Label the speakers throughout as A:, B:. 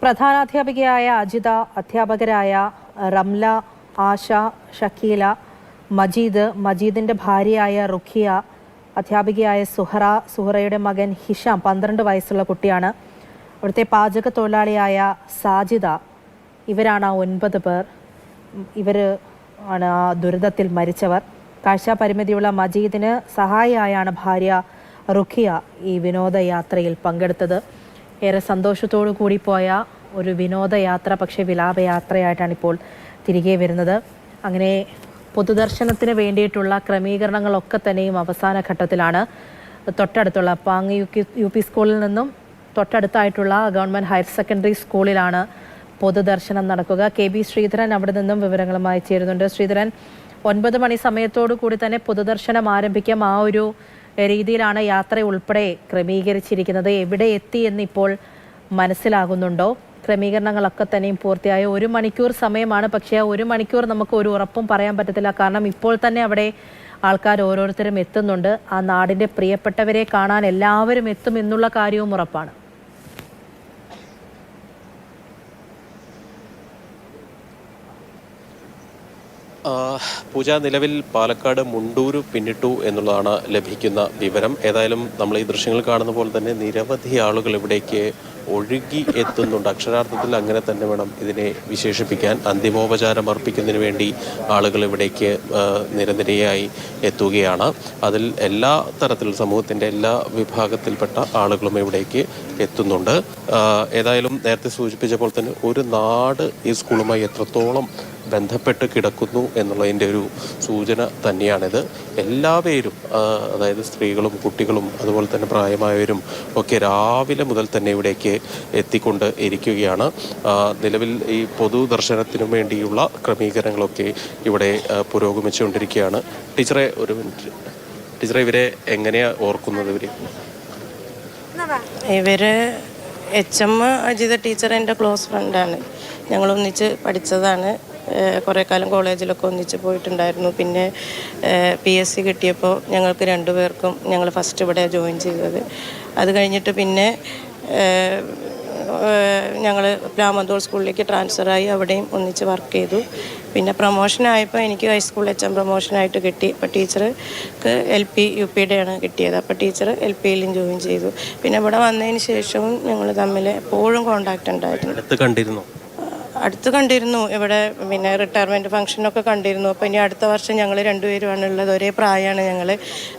A: പ്രധാനാധ്യാപികയായ അജിത, അധ്യാപകരായ റംല, ആശ, ഷക്കീല, മജീദിന്റെ ഭാര്യയായ റുഖിയ, അധ്യാപികയായ സുഹറയുടെ മകൻ ഹിഷാം 12 വയസ്സുള്ള കുട്ടിയാണ്. അവിടുത്തെ പാചക തൊഴിലാളിയായ സാജിദ, ഇവരാണ് 9 പേർ. ഇവർ ആണ് ആ ദുരിതത്തിൽ മരിച്ചവർ. കാഴ്ചാപരിമിതിയുള്ള മജീദിന് സഹായിയായാണ് ഭാര്യ റുഖിയ ഈ വിനോദയാത്രയിൽ പങ്കെടുത്തത്. ഏറെ സന്തോഷത്തോടു കൂടി പോയ ഒരു വിനോദയാത്ര പക്ഷേ വിലാപയാത്രയായിട്ടാണ് ഇപ്പോൾ തിരികെ വരുന്നത്. അങ്ങനെ പൊതുദർശനത്തിന് വേണ്ടിയിട്ടുള്ള ക്രമീകരണങ്ങളൊക്കെ തന്നെയും അവസാന ഘട്ടത്തിലാണ്. തൊട്ടടുത്തുള്ള പാങ് യു.പി. സ്കൂളിൽ നിന്നും തൊട്ടടുത്തായിട്ടുള്ള ഗവൺമെൻറ് ഹയർ സെക്കൻഡറി സ്കൂളിലാണ് പൊതുദർശനം നടക്കുക. KB ശ്രീധരൻ അവിടെ നിന്നും വിവരങ്ങളുമായി ചേരുന്നുണ്ട്. ശ്രീധരൻ, 9 മണി സമയത്തോടു കൂടി തന്നെ പൊതുദർശനം ആരംഭിക്കാം. ആ ഒരു രീതിയിലാണ് യാത്ര ഉൾപ്പെടെ ക്രമീകരിച്ചിരിക്കുന്നത്. എവിടെ എത്തി എന്നിപ്പോൾ മനസ്സിലാകുന്നുണ്ടോ? ക്രമീകരണങ്ങളൊക്കെ തന്നെയും പൂർത്തിയായ 1 മണിക്കൂർ സമയമാണ്. പക്ഷേ ആ 1 മണിക്കൂർ നമുക്ക് ഒരു ഉറപ്പും പറയാൻ പറ്റത്തില്ല. കാരണം ഇപ്പോൾ തന്നെ അവിടെ ആൾക്കാർ ഓരോരുത്തരും എത്തുന്നുണ്ട്. ആ നാടിൻ്റെ പ്രിയപ്പെട്ടവരെ കാണാൻ എല്ലാവരും എത്തും എന്നുള്ള കാര്യവും ഉറപ്പാണ്.
B: പൂജ, നിലവിൽ പാലക്കാട് മുണ്ടൂര് പിന്നിട്ടു എന്നുള്ളതാണ് ലഭിക്കുന്ന വിവരം. ഏതായാലും നമ്മൾ ഈ ദൃശ്യങ്ങൾ കാണുന്ന പോലെ തന്നെ നിരവധി ആളുകൾ ഇവിടേക്ക് ഒഴുകി എത്തുന്നുണ്ട്. അക്ഷരാർത്ഥത്തിൽ അങ്ങനെ തന്നെ വേണം ഇതിനെ വിശേഷിപ്പിക്കാൻ. അന്തിമോപചാരം അർപ്പിക്കുന്നതിന് വേണ്ടി ആളുകൾ ഇവിടേക്ക് നിരനിരയായി എത്തുകയാണ്. അതിൽ എല്ലാ തരത്തിലും സമൂഹത്തിൻ്റെ എല്ലാ വിഭാഗത്തിൽപ്പെട്ട ആളുകളും ഇവിടേക്ക് എത്തുന്നുണ്ട്. ഏതായാലും നേരത്തെ സൂചിപ്പിച്ച പോലെ തന്നെ ഒരു നാട് ഈ സ്കൂളുമായി എത്രത്തോളം ബന്ധപ്പെട്ട് കിടക്കുന്നു എന്നുള്ളതിൻ്റെ ഒരു സൂചന തന്നെയാണിത്. എല്ലാവരും, അതായത് സ്ത്രീകളും കുട്ടികളും അതുപോലെ തന്നെ പ്രായമായവരും ഒക്കെ രാവിലെ മുതൽ തന്നെ ഇവിടേക്ക് എത്തിക്കൊണ്ട് ഇരിക്കുകയാണ്. നിലവിൽ ഈ പൊതുദർശനത്തിനു വേണ്ടിയുള്ള ക്രമീകരണങ്ങളൊക്കെ ഇവിടെ പുരോഗമിച്ചുകൊണ്ടിരിക്കുകയാണ്. ടീച്ചറെ, ഒരു മിനിറ്റ്. ടീച്ചറെ, ഇവരെ എങ്ങനെയാണ് ഓർക്കുന്നത്?
C: ഇവര് HM അജിത ടീച്ചർ എൻ്റെ ക്ലോസ് ഫ്രണ്ടാണ്. ഞങ്ങളൊന്നിച്ച് പഠിച്ചതാണ്. കുറേ കാലം കോളേജിലൊക്കെ ഒന്നിച്ച് പോയിട്ടുണ്ടായിരുന്നു. പിന്നെ PSC കിട്ടിയപ്പോൾ ഞങ്ങൾക്ക് 2 പേർക്കും ഞങ്ങൾ ഫസ്റ്റ് ഇവിടെ ജോയിൻ ചെയ്തത്. അത് കഴിഞ്ഞിട്ട് പിന്നെ ഞങ്ങൾ രാമന്തോൾ സ്കൂളിലേക്ക് ട്രാൻസ്ഫറായി അവിടെയും ഒന്നിച്ച് വർക്ക് ചെയ്തു. പിന്നെ പ്രൊമോഷനായപ്പോൾ എനിക്ക് ഹൈസ്കൂൾ HM പ്രൊമോഷനായിട്ട് കിട്ടി. അപ്പോൾ ടീച്ചർക്ക് LP UPയുടെയാണ് കിട്ടിയത്. അപ്പോൾ ടീച്ചർ LPയിലും ജോയിൻ ചെയ്തു. പിന്നെ ഇവിടെ വന്നതിന് ശേഷവും ഞങ്ങൾ തമ്മിൽ എപ്പോഴും കോണ്ടാക്റ്റ് ഉണ്ടായിരുന്നു. അടുത്ത് കണ്ടിരുന്നു. ഇവിടെ പിന്നെ റിട്ടയർമെൻറ്റ് ഫംഗ്ഷനൊക്കെ കണ്ടിരുന്നു. അപ്പോൾ ഇനി അടുത്ത വർഷം ഞങ്ങൾ 2 പേരുമാണുള്ളത്. ഒരേ പ്രായമാണ് ഞങ്ങൾ.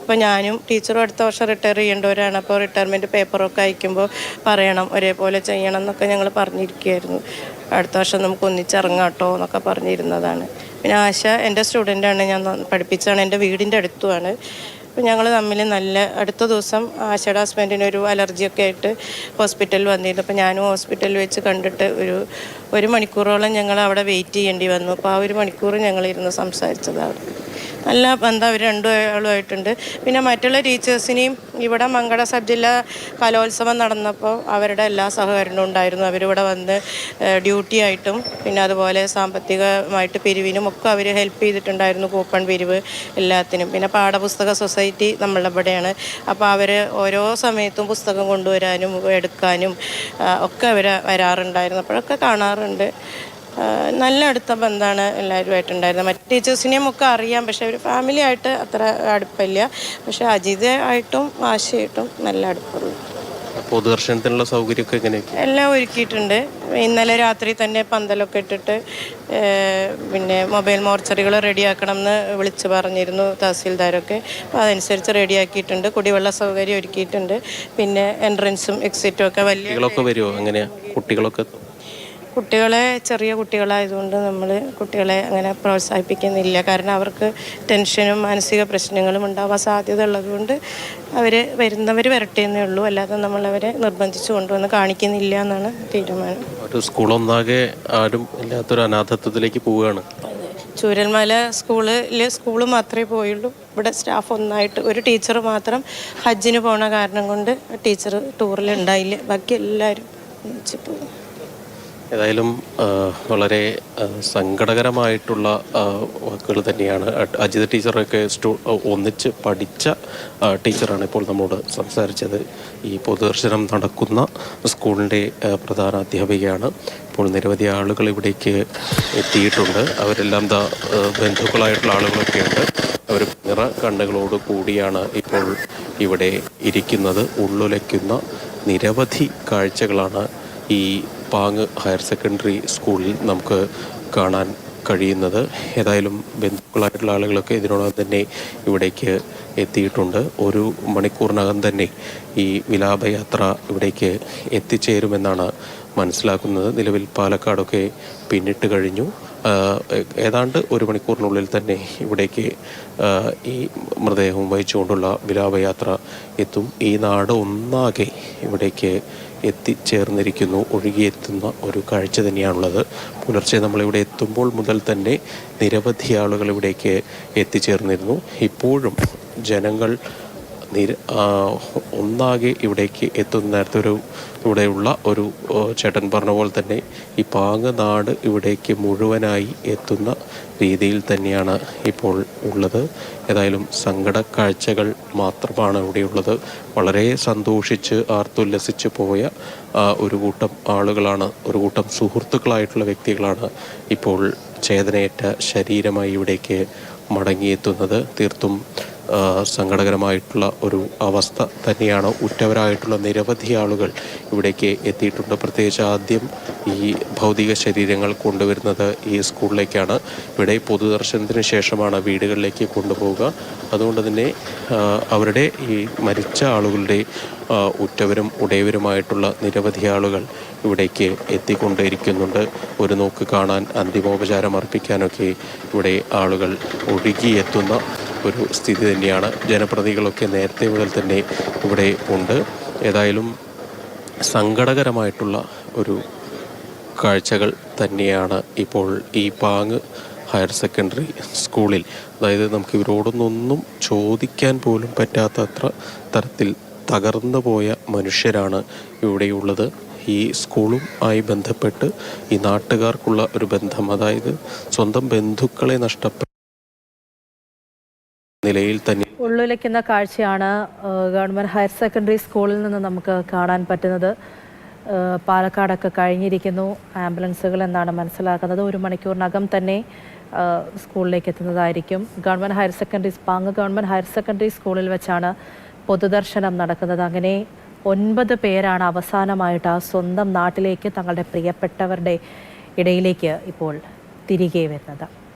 C: അപ്പോൾ ഞാനും ടീച്ചറും അടുത്ത വർഷം റിട്ടയർ ചെയ്യേണ്ടവരാണ്. അപ്പോൾ റിട്ടയർമെൻറ്റ് പേപ്പറൊക്കെ അയക്കുമ്പോൾ പറയണം, ഒരേപോലെ ചെയ്യണം എന്നൊക്കെ ഞങ്ങൾ പറഞ്ഞിരിക്കുകയായിരുന്നു. അടുത്ത വർഷം നമുക്ക് ഒന്നിച്ചിറങ്ങാം കേട്ടോ എന്നൊക്കെ പറഞ്ഞിരുന്നതാണ്. പിന്നെ ആശ എൻ്റെ സ്റ്റുഡൻ്റാണ്, ഞാൻ പഠിപ്പിച്ചാണ്, എൻ്റെ വീടിൻ്റെ അടുത്തുമാണ്. അപ്പോൾ ഞങ്ങൾ തമ്മിൽ നല്ല അടുത്ത ദിവസം ആശയുടെ ഹസ്ബൻഡിനൊരു അലർജിയൊക്കെ ആയിട്ട് ഹോസ്പിറ്റലിൽ വന്നിരുന്നു. അപ്പോൾ ഞാനും ഹോസ്പിറ്റലിൽ വെച്ച് കണ്ടിട്ട് ഒരു മണിക്കൂറോളം ഞങ്ങൾ അവിടെ വെയിറ്റ് ചെയ്യേണ്ടി വന്നു. അപ്പോൾ ആ 1 മണിക്കൂർ ഞങ്ങളിരുന്ന് സംസാരിച്ചതാണ്. നല്ല ബന്ധം അവർ 2 ആളുമായിട്ടുണ്ട്. പിന്നെ മറ്റുള്ള ടീച്ചേഴ്സിനെയും ഇവിടെ മങ്കട സബ് ജില്ലാ കലോത്സവം നടന്നപ്പോൾ അവരുടെ എല്ലാ സഹകരണവും ഉണ്ടായിരുന്നു. അവരിവിടെ വന്ന് ഡ്യൂട്ടി ആയിട്ടും പിന്നെ അതുപോലെ സാമ്പത്തികമായിട്ട് പിരിവിനും ഒക്കെ അവർ ഹെൽപ്പ് ചെയ്തിട്ടുണ്ടായിരുന്നു. കൂപ്പൺ പിരിവ് എല്ലാത്തിനും. പിന്നെ പാഠപുസ്തക സൊസൈറ്റി നമ്മളുടെ ഇവിടെയാണ്. അപ്പോൾ അവർ ഓരോ സമയത്തും പുസ്തകം കൊണ്ടുവരാനും എടുക്കാനും ഒക്കെ അവർ വരാറുണ്ടായിരുന്നു. അപ്പോഴൊക്കെ കാണാറുണ്ട്. നല്ല അടുത്ത ബന്ധമാണ് എല്ലാവരുമായിട്ടുണ്ടായിരുന്നത്. മറ്റ് ടീച്ചേഴ്സിനെയും ഒക്കെ അറിയാം, പക്ഷേ ഒരു ഫാമിലി ആയിട്ട് അത്ര അടുപ്പില്ല. പക്ഷേ അജിതയായിട്ടും ആശയായിട്ടും നല്ല അടുപ്പുള്ളൂ.
B: പൊതുദർശനത്തിനുള്ള സൗകര്യമൊക്കെ എങ്ങനെയൊക്കെ
C: എല്ലാം ഒരുക്കിയിട്ടുണ്ട്. ഇന്നലെ രാത്രി തന്നെ പന്തലൊക്കെ ഇട്ടിട്ട് പിന്നെ മൊബൈൽ മോർച്ചറികൾ റെഡിയാക്കണം എന്ന് വിളിച്ച് പറഞ്ഞിരുന്നു തഹസീൽദാരൊക്കെ. അപ്പോൾ അതനുസരിച്ച് റെഡിയാക്കിയിട്ടുണ്ട്. കുടിവെള്ള സൗകര്യം ഒരുക്കിയിട്ടുണ്ട്. പിന്നെ എൻട്രൻസും എക്സിറ്റും ഒക്കെ
B: വരുമോ? എങ്ങനെയാ
C: കുട്ടികളെ ചെറിയ കുട്ടികളായതുകൊണ്ട് നമ്മൾ കുട്ടികളെ അങ്ങനെ പ്രോത്സാഹിപ്പിക്കുന്നില്ല. കാരണം അവർക്ക് ടെൻഷനും മാനസിക പ്രശ്നങ്ങളും ഉണ്ടാവാൻ സാധ്യത ഉള്ളതുകൊണ്ട് വരുന്നവർ വരട്ടെ എന്നേ ഉള്ളൂ. അല്ലാതെ നമ്മളവരെ നിർബന്ധിച്ച് കൊണ്ടുവന്ന് കാണിക്കുന്നില്ല എന്നാണ് തീരുമാനം.
B: ഒരു സ്കൂളൊന്നാകെ ആരും ഇല്ലാത്തൊരു അനാഥത്വത്തിലേക്ക് പോവുകയാണ്.
C: ചൂരൽമല സ്കൂള് മാത്രമേ പോയുള്ളൂ. ഇവിടെ സ്റ്റാഫ് ഒന്നായിട്ട് ഒരു ടീച്ചർ മാത്രം ഹജ്ജിന് പോണ കാരണം കൊണ്ട് ടീച്ചർ ടൂറിൽ ഉണ്ടായില്ല. ബാക്കി എല്ലാവരും ഒന്നിച്ച് പോകും.
B: ഏതായാലും വളരെ സങ്കടകരമായിട്ടുള്ള വാക്കുകൾ തന്നെയാണ്. അജിത ടീച്ചറൊക്കെ ഒന്നിച്ച് പഠിച്ച ടീച്ചറാണ് ഇപ്പോൾ നമ്മോട് സംസാരിച്ചത്. ഈ പൊതുദർശനം നടക്കുന്ന സ്കൂളിൻ്റെ പ്രധാന അധ്യാപികയാണ്. ഇപ്പോൾ നിരവധി ആളുകൾ ഇവിടേക്ക് എത്തിയിട്ടുണ്ട്. അവരെല്ലാം ബന്ധുക്കളായിട്ടുള്ള ആളുകളൊക്കെയുണ്ട്. അവർ നിറ കണ്ണുകളോട് കൂടിയാണ് ഇപ്പോൾ ഇവിടെ ഇരിക്കുന്നത്. ഉള്ളുലയ്ക്കുന്ന നിരവധി കാഴ്ചകളാണ് ഈ പാങ് ഹയർ സെക്കൻഡറി സ്കൂളിൽ നമുക്ക് കാണാൻ കഴിയുന്നത്. ഏതായാലും ബന്ധുക്കളായിട്ടുള്ള ആളുകളൊക്കെ ഇതിനോടകം തന്നെ ഇവിടേക്ക് എത്തിയിട്ടുണ്ട്. ഒരു മണിക്കൂറിനകം തന്നെ ഈ വിലാപയാത്ര ഇവിടേക്ക് എത്തിച്ചേരുമെന്നാണ് മനസ്സിലാക്കുന്നത്. നിലവിൽ പാലക്കാടൊക്കെ പിന്നിട്ട് കഴിഞ്ഞു. ഏതാണ്ട് ഒരു മണിക്കൂറിനുള്ളിൽ തന്നെ ഇവിടേക്ക് ഈ മൃതദേഹം വഹിച്ചുകൊണ്ടുള്ള വിലാപയാത്ര എത്തും. ഈ നാട് ഒന്നാകെ ഇവിടേക്ക് എത്തിച്ചേർന്നിരിക്കുന്നു. ഒഴുകിയെത്തുന്ന ഒരു കാഴ്ച തന്നെയാണുള്ളത്. പുലർച്ചെ നമ്മളിവിടെ എത്തുമ്പോൾ മുതൽ തന്നെ നിരവധി ആളുകൾ ഇവിടേക്ക് എത്തിച്ചേർന്നിരുന്നു. ഇപ്പോഴും ജനങ്ങൾ ഒന്നാകെ ഇവിടേക്ക് എത്തുന്ന നേരത്തെ ഇവിടെയുള്ള ഒരു ചേട്ടൻ പറഞ്ഞ പോലെ തന്നെ ഈ പാങ് നാട് ഇവിടേക്ക് മുഴുവനായി എത്തുന്ന രീതിയിൽ തന്നെയാണ് ഇപ്പോൾ ഉള്ളത്. ഏതായാലും സങ്കട കാഴ്ചകൾ മാത്രമാണ് ഇവിടെയുള്ളത്. വളരെ സന്തോഷിച്ച് ആർത്തുല്ലസിച്ച് പോയ ഒരു കൂട്ടം ആളുകളാണ്, ഒരു കൂട്ടം സുഹൃത്തുക്കളായിട്ടുള്ള വ്യക്തികളാണ് ഇപ്പോൾ ചേതനയേറ്റ ശരീരമായി ഇവിടേക്ക് മടങ്ങിയെത്തുന്നത്. തീർത്തും സങ്കടകരമായിട്ടുള്ള ഒരു അവസ്ഥ തന്നെയാണ്. ഉറ്റവരായിട്ടുള്ള നിരവധി ആളുകൾ ഇവിടേക്ക് എത്തിയിട്ടുണ്ട്. പ്രത്യേകിച്ച് ആദ്യം ഈ ഭൗതിക ശരീരങ്ങൾ കൊണ്ടുവരുന്നത് ഈ സ്കൂളിലേക്കാണ്. ഇവിടെ പൊതുദർശനത്തിന് ശേഷമാണ് വീടുകളിലേക്ക് കൊണ്ടുപോവുക. അതുകൊണ്ട് തന്നെ അവരുടെ ഈ മരിച്ച ആളുകളുടെ ഉറ്റവരും ഉടയവരുമായിട്ടുള്ള നിരവധി ആളുകൾ ഇവിടേക്ക് എത്തിക്കൊണ്ടേയിരിക്കുന്നുണ്ട്. ഒരു നോക്ക് കാണാൻ, അന്തിമോപചാരം അർപ്പിക്കാനൊക്കെ ഇവിടെ ആളുകൾ ഒഴുകിയെത്തുന്ന ഒരു സ്ഥിതി തന്നെയാണ്. ജനപ്രതിനിധികളൊക്കെ നേരത്തെ മുതൽ തന്നെ ഇവിടെ ഉണ്ട്. ഏതായാലും സങ്കടകരമായിട്ടുള്ള ഒരു കാഴ്ചകൾ തന്നെയാണ് ഇപ്പോൾ ഈ പാങ് ഹയർ സെക്കൻഡറി സ്കൂളിൽ. അതായത് നമുക്ക് ഇവരോടൊന്നും ചോദിക്കാൻ പോലും പറ്റാത്തത്ര തരത്തിൽ തകർന്നു പോയ മനുഷ്യരാണ് ഇവിടെയുള്ളത്. ഈ സ്കൂളും ആയി ബന്ധപ്പെട്ട് ഈ നാട്ടുകാർക്കുള്ള ഒരു ബന്ധം, അതായത് സ്വന്തം ബന്ധുക്കളെ നഷ്ടപ്പെട്ട നിലയിൽ തന്നെ
A: ഉള്ളുലയ്ക്കുന്ന കാഴ്ചയാണ് ഗവൺമെൻറ് ഹയർ സെക്കൻഡറി സ്കൂളിൽ നിന്ന് നമുക്ക് കാണാൻ പറ്റുന്നത്. പാലക്കാടൊക്കെ കഴിഞ്ഞിരിക്കുന്നു ആംബുലൻസുകൾ എന്നാണ് മനസ്സിലാക്കുന്നത്. ഒരു മണിക്കൂറിനകം തന്നെ സ്കൂളിലേക്ക് എത്തുന്നതായിരിക്കും. ഗവൺമെൻറ് ഹയർ സെക്കൻഡറി പാങ് ഗവൺമെൻറ് ഹയർ സെക്കൻഡറി സ്കൂളിൽ വെച്ചാണ് പൊതുദർശനം നടക്കുന്നത്. അങ്ങനെ 9 പേരാണ് അവസാനമായിട്ട് ആ സ്വന്തം നാട്ടിലേക്ക് തങ്ങളുടെ പ്രിയപ്പെട്ടവരുടെ ഇടയിലേക്ക് ഇപ്പോൾ തിരികെ വരുന്നത്.